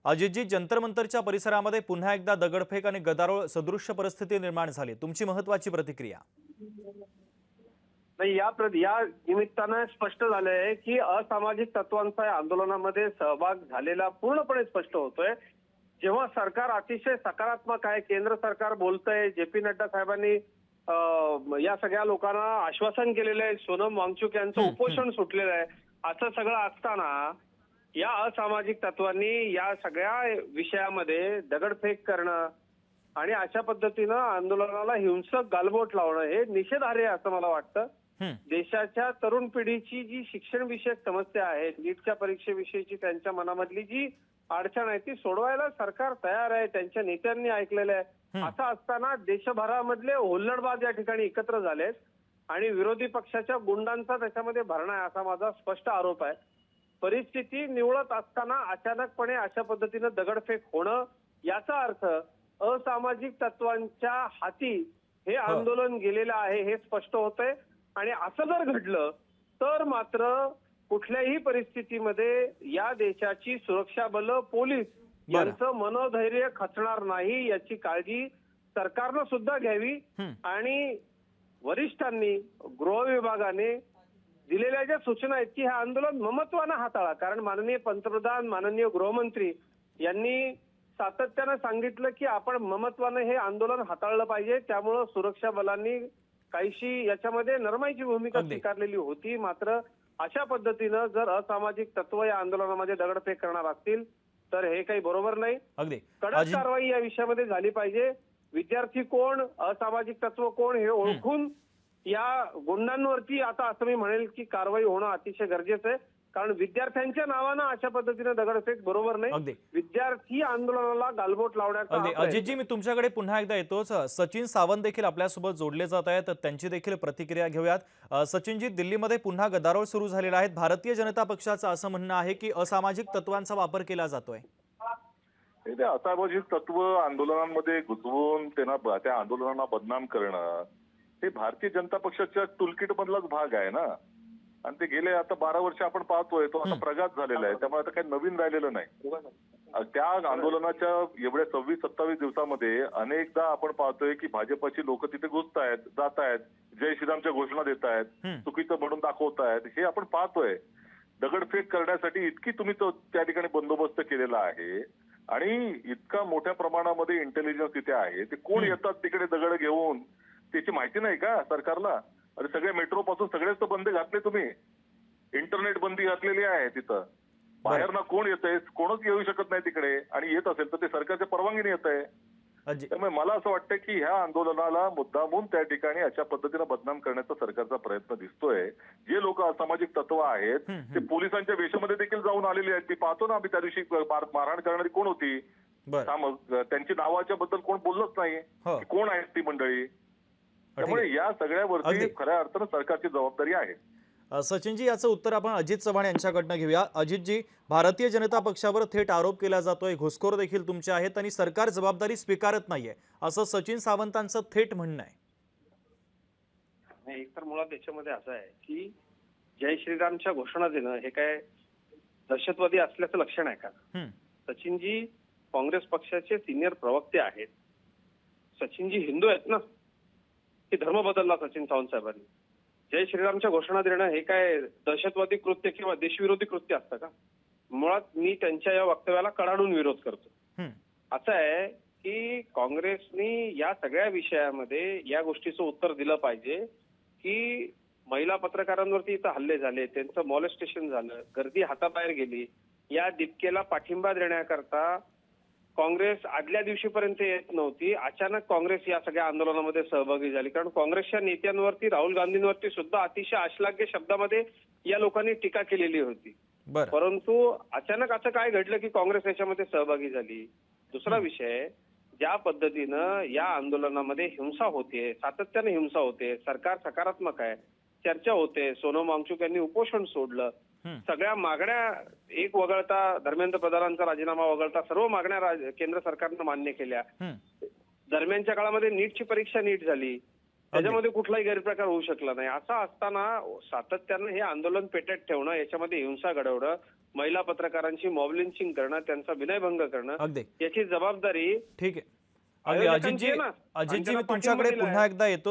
अजितजी, जंतर मंतरच्या परिसरामध्ये पुन्हा एकदा दगडफेक आणि गदारोळ सदृश्य परिस्थिती निर्माण झाली। तुमची महत्त्वाची प्रतिक्रिया? नाही, या निमित्तानं स्पष्ट झालंय की असामाजिक तत्वांचा या आंदोलनामध्ये सहभाग झालेला पूर्णपणे स्पष्ट होतोय। जेव्हा सरकार अतिशय सकारात्मक आहे, केंद्र सरकार बोलतंय, जे.पी. नड्डा साहेबांनी या सगळ्या लोकांना आश्वासन केलेलं आहे, सोनम वांगचुक यांचं उपोषण सुटलेलं आहे, असं सगळं असताना या असामाजिक तत्वांनी या सगळ्या विषयामध्ये दगडफेक करणं आणि अशा पद्धतीनं आंदोलनाला हिंसक गालबोट लावणं हे निषेधार्ह आहे असं मला वाटतं। देशाच्या तरुण पिढीची जी शिक्षण विषयक समस्या आहे, नीटच्या परीक्षेविषयीची त्यांच्या मनामधली जी अडचण आहे ती सोडवायला सरकार तयार आहे, त्यांच्या नेत्यांनी ऐकलेलं आहे। असं असताना देशभरामधले हुल्लडबाज या ठिकाणी एकत्र झालेत आणि विरोधी पक्षाच्या गुंडांचा त्याच्यामध्ये भरणा आहे असा माझा स्पष्ट आरोप आहे। परिस्थिती निवळत असताना अचानकपणे अशा पद्धतीनं दगडफेक होणं याचा अर्थ असामाजिक तत्वांच्या हाती हे आंदोलन गेलेलं आहे हे स्पष्ट होतंय। आणि असं जर घडलं तर मात्र कुठल्याही परिस्थितीमध्ये या देशाची सुरक्षा बल, पोलीस यांचं मनोधैर्य खचणार नाही याची काळजी सरकारनं सुद्धा घ्यावी आणि वरिष्ठांनी, गृह विभागाने दिलेल्या ज्या सूचना आहेत की हे आंदोलन ममत्वानं हाताळा। कारण माननीय पंतप्रधान, माननीय गृहमंत्री यांनी सातत्यानं सांगितलं की आपण ममत्वानं हे आंदोलन हाताळलं पाहिजे। त्यामुळे सुरक्षा बलांनी काहीशी याच्यामध्ये नरमाईची भूमिका स्वीकारलेली होती। मात्र अशा पद्धतीनं जर असामाजिक तत्व या आंदोलनामध्ये दगडफेक करणार असतील तर हे काही बरोबर नाही। कडक कारवाई या विषयामध्ये झाली पाहिजे। विद्यार्थी कोण, असामाजिक तत्व कोण हे ओळखून या गुंडांवरती आता असं मी म्हणेल की कारवाई होणं अतिशय गरजेचं आहे। कारण विद्यार्थ्यांच्या नावानं अशा पद्धतीने दगडफेक बरोबर नाही। विद्यार्थी आंदोलनाला गालबोट लावण्याचा अजितजी, मी तुमच्याकडे पुन्हा एकदा येतोच। सचिन सावंत देखील आपल्यासोबत जोडले जात आहेत, त्यांची देखील प्रतिक्रिया घेऊयात। सचिनजी, दिल्लीमध्ये पुन्हा गदारोळ सुरू झालेला आहे। भारतीय जनता पक्षाचं असं म्हणणं आहे की असामाजिक तत्वांचा वापर केला जातोय। असामाजिक तत्व आंदोलनांमध्ये घुसवून त्यांना त्या आंदोलनांना बदनाम करणं हे भारतीय जनता पक्षाच्या टूलकिट मधलाच भाग आहे ना। आणि ते गेले आता 12 वर्ष आपण पाहतोय, तो आता प्रघात झालेला आहे। त्यामुळे आता काही नवीन राहिलेलं नाही। त्या आंदोलनाच्या एवढ्या 26-27 दिवसामध्ये अनेकदा आपण पाहतोय की भाजपची लोक तिथे घुसतायत, जातायत, जय श्रीरामच्या घोषणा देत आहेत, चुकीचं म्हणून दाखवतायत, हे आपण पाहतोय। दगडफेक करण्यासाठी इतकी तुम्ही तो त्या ठिकाणी बंदोबस्त केलेला आहे आणि इतका मोठ्या प्रमाणामध्ये इंटेलिजन्स तिथे आहे। ते कोण येतात तिकडे दगड घेऊन त्याची माहिती नाही का सरकारला? अरे सगळे मेट्रो पासून सगळेच तर बंद घातले तुम्ही, इंटरनेट बंदी घातलेली आहे तिथं। बाहेर ना कोण येतंय, कोणच येऊ शकत नाही तिकडे, आणि येत असेल तर ते सरकारच्या परवानगीने येत आहे। त्यामुळे मला असं वाटतं की ह्या आंदोलनाला मुद्दामून त्या ठिकाणी अशा पद्धतीने बदनाम करण्याचा सरकारचा प्रयत्न दिसतोय। जे लोक असामाजिक तत्व आहेत ते पोलिसांच्या वेशामध्ये देखील जाऊन आलेले आहेत। ती पाहतो ना आम्ही, त्या दिवशी मारहाण करणारी कोण होती, त्यांची नावाच्या बद्दल कोण बोललंच नाही, कोण आहेत ती मंडळी। त्यामुळे या सगळ्यावरती खऱ्या अर्थानं सरकारची जबाबदारी आहे। सचिनजी, याचं उत्तर आपण अजित चव्हाण यांच्याकडनं घेऊया। अजितजी, भारतीय जनता पक्षावर थेट आरोप केला जातोय, घुसखोर देखील तुमचे आहेत आणि सरकार जबाबदारी स्वीकारत नाहीये, असं सचिन सावंतांचं थेट म्हणणं आहे। एक तर मुळात त्याच्यामध्ये असं आहे की जय श्रीरामच्या घोषणा देणं हे काय दहशतवादी असल्याचं लक्षण आहे का? सचिनजी काँग्रेस पक्षाचे सिनियर प्रवक्ते आहेत। सचिनजी हिंदू आहेत ना, की धर्म बदलला सचिन सावंत साहेबांनी? जय श्रीरामच्या घोषणा देणं हे काय दहशतवादी कृत्य किंवा देशविरोधी कृत्य असतं का? मुळात मी त्यांच्या या वक्तव्याला कडाडून विरोध करतो। असं आहे की काँग्रेसनी या सगळ्या विषयामध्ये या गोष्टीचं उत्तर दिलं पाहिजे की महिला पत्रकारांवरती इथं हल्ले झाले, त्यांचं मॉलेस्टेशन झालं, गर्दी हाताबाहेर गेली, या दिपकेला पाठिंबा देण्याकरता काँग्रेस आदल्या दिवशीपर्यंत येत नव्हती। अचानक काँग्रेस या सगळ्या आंदोलनामध्ये सहभागी झाली। कारण काँग्रेसच्या नेत्यांवरती, राहुल गांधींवरती सुद्धा अतिशय अश्लाघ्य शब्दामध्ये या लोकांनी टीका केलेली होती। परंतु अचानक असं काय घडलं की काँग्रेस याच्यामध्ये सहभागी झाली? दुसरा विषय, ज्या पद्धतीनं या आंदोलनामध्ये हिंसा होते, सातत्याने हिंसा होते, सरकार सकारात्मक आहे, चर्चा होते, सोनम वांगचुक यांनी उपोषण सोडलं, सगळ्या मागण्या एक वगळता, धर्मेंद्र प्रधानांचा राजीनामा वगळता सर्व मागण्या केंद्र सरकारनं मान्य केल्या। दरम्यानच्या काळामध्ये नीटची परीक्षा नीट झाली, त्याच्यामध्ये कुठलाही गैरप्रकार होऊ शकला नाही। असं असताना सातत्यानं हे आंदोलन पेटत ठेवणं, याच्यामध्ये हिंसा घडवणं महिला पत्रकारांची मॉब लिंचिंग करणं, त्यांचा विनयभंग करणं, अगदी याची जबाबदारी ठीक आहे. अगदी आयोजकांची अजितजी आहे ना. आणि अजितजी त्यांना मी तुमच्याकडे पाठिंबा दिलाय. पुन्हा एकदा येतोच.